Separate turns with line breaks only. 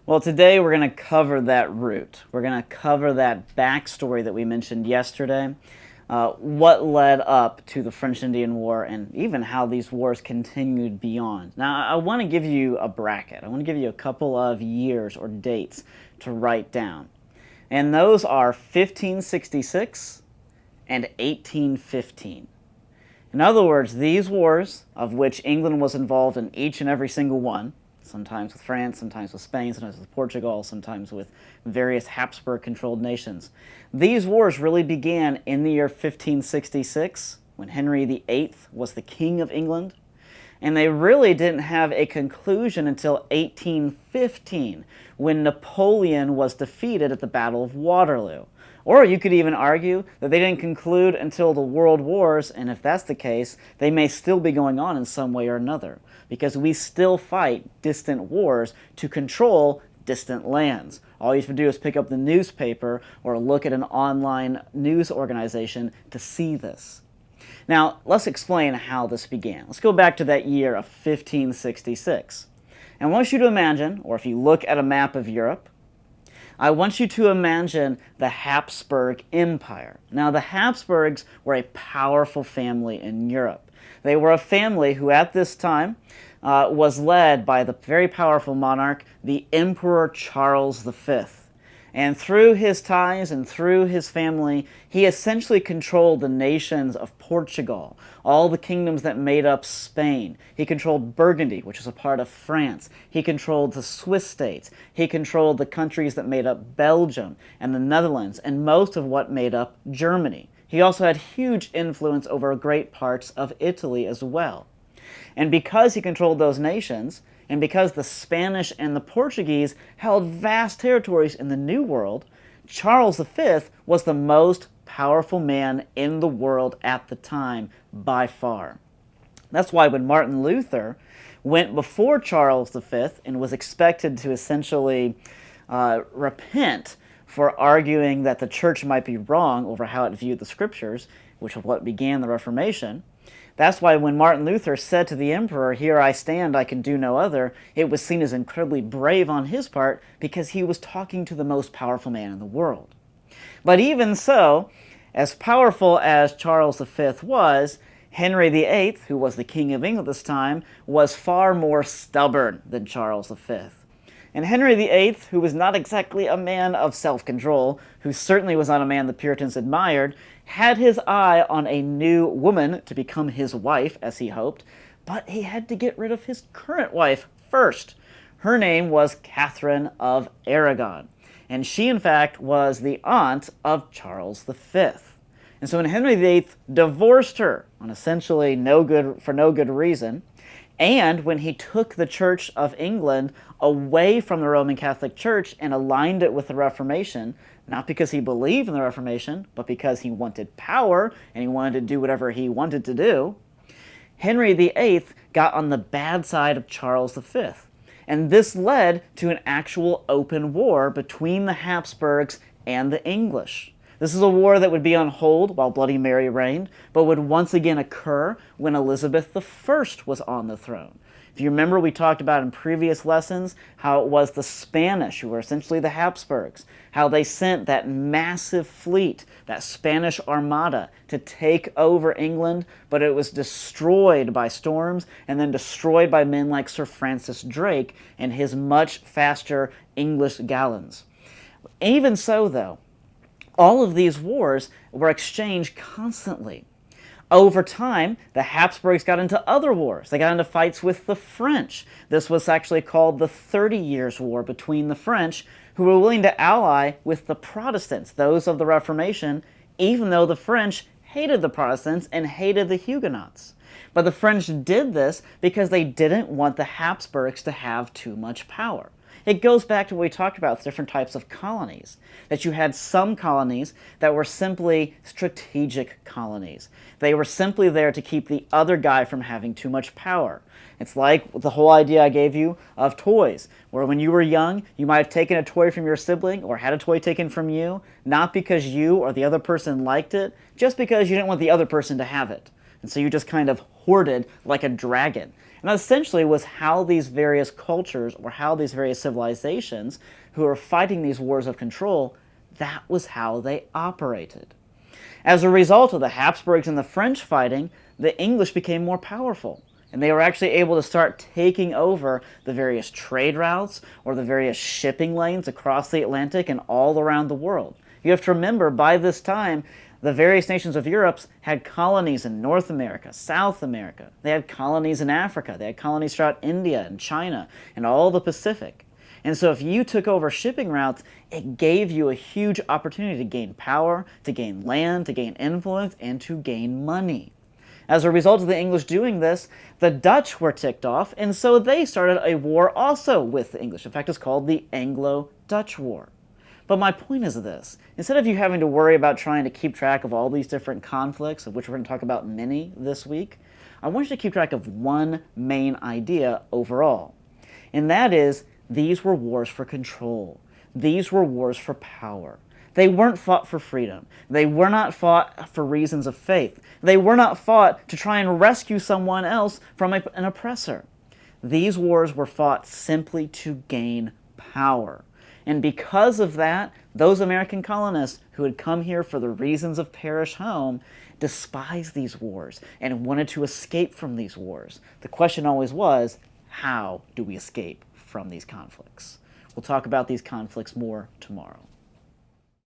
Well, today we're going to cover that root. We're going to cover that backstory that we mentioned yesterday, what led up to the French-Indian War, and even how these wars continued beyond. Now, I want to give you a bracket. I want to give you a couple of years or dates to write down. And those are 1566 and 1815. In other words, these wars, of which England was involved in each and every single one, sometimes with France, sometimes with Spain, sometimes with Portugal, sometimes with various Habsburg-controlled nations. These wars really began in the year 1566, when Henry VIII was the King of England, and they really didn't have a conclusion until 1815, when Napoleon was defeated at the Battle of Waterloo. Or you could even argue that they didn't conclude until the World Wars, and if that's the case, they may still be going on in some way or another, because we still fight distant wars to control distant lands. All you have to do is pick up the newspaper or look at an online news organization to see this. Now, let's explain how this began. Let's go back to that year of 1566. And I want you to imagine, or if you look at a map of Europe, I want you to imagine the Habsburg Empire. Now, the Habsburgs were a powerful family in Europe. They were a family who, at this time, was led by the very powerful monarch, the Emperor Charles V. And through his ties and through his family, he essentially controlled the nations of Portugal, all the kingdoms that made up Spain. He controlled Burgundy, which is a part of France. He controlled the Swiss states. He controlled the countries that made up Belgium and the Netherlands, and most of what made up Germany. He also had huge influence over great parts of Italy as well. And because he controlled those nations, and because the Spanish and the Portuguese held vast territories in the New World, Charles V was the most powerful man in the world at the time, by far. That's why when Martin Luther went before Charles V and was expected to essentially repent for arguing that the church might be wrong over how it viewed the scriptures, which is what began the Reformation, that's why when Martin Luther said to the emperor, "Here I stand, I can do no other," it was seen as incredibly brave on his part because he was talking to the most powerful man in the world. But even so, as powerful as Charles V was, Henry VIII, who was the King of England at this time, was far more stubborn than Charles V. And Henry VIII, who was not exactly a man of self-control, who certainly was not a man the Puritans admired, had his eye on a new woman to become his wife, as he hoped, but he had to get rid of his current wife first. Her name was Catherine of Aragon, and she, in fact, was the aunt of Charles V. And so when Henry VIII divorced her on essentially no good reason, and when he took the Church of England away from the Roman Catholic Church and aligned it with the Reformation, not because he believed in the Reformation, but because he wanted power and he wanted to do whatever he wanted to do, Henry VIII got on the bad side of Charles V. And this led to an actual open war between the Habsburgs and the English. This is a war that would be on hold while Bloody Mary reigned, but would once again occur when Elizabeth I was on the throne. If you remember, we talked about in previous lessons how it was the Spanish, who were essentially the Habsburgs, how they sent that massive fleet, that Spanish Armada, to take over England, but it was destroyed by storms and then destroyed by men like Sir Francis Drake and his much faster English galleons. Even so, though, all of these wars were exchanged constantly. Over time, the Habsburgs got into other wars. They got into fights with the French. This was actually called the 30 Years' War between the French, who were willing to ally with the Protestants, those of the Reformation, even though the French hated the Protestants and hated the Huguenots. But the French did this because they didn't want the Habsburgs to have too much power. It goes back to what we talked about with different types of colonies, that you had some colonies that were simply strategic colonies. They were simply there to keep the other guy from having too much power. It's like the whole idea I gave you of toys, where when you were young, you might have taken a toy from your sibling or had a toy taken from you, not because you or the other person liked it, just because you didn't want the other person to have it. And so you just kind of hoarded like a dragon. And that essentially was how these various cultures or how these various civilizations who are fighting these wars of control, that was how they operated. As a result of the Habsburgs and the French fighting, the English became more powerful. And they were actually able to start taking over the various trade routes or the various shipping lanes across the Atlantic and all around the world. You have to remember, by this time, the various nations of Europe had colonies in North America, South America. They had colonies in Africa. They had colonies throughout India and China and all the Pacific. And so if you took over shipping routes, it gave you a huge opportunity to gain power, to gain land, to gain influence, and to gain money. As a result of the English doing this, the Dutch were ticked off, and so they started a war also with the English. In fact, it's called the Anglo-Dutch War. But my point is this. Instead of you having to worry about trying to keep track of all these different conflicts, of which we're going to talk about many this week, I want you to keep track of one main idea overall. And that is, these were wars for control. These were wars for power. They weren't fought for freedom. They were not fought for reasons of faith. They were not fought to try and rescue someone else from an oppressor. These wars were fought simply to gain power. And because of that, those American colonists who had come here for the reasons of perish home despised these wars and wanted to escape from these wars. The question always was, how do we escape from these conflicts? We'll talk about these conflicts more tomorrow.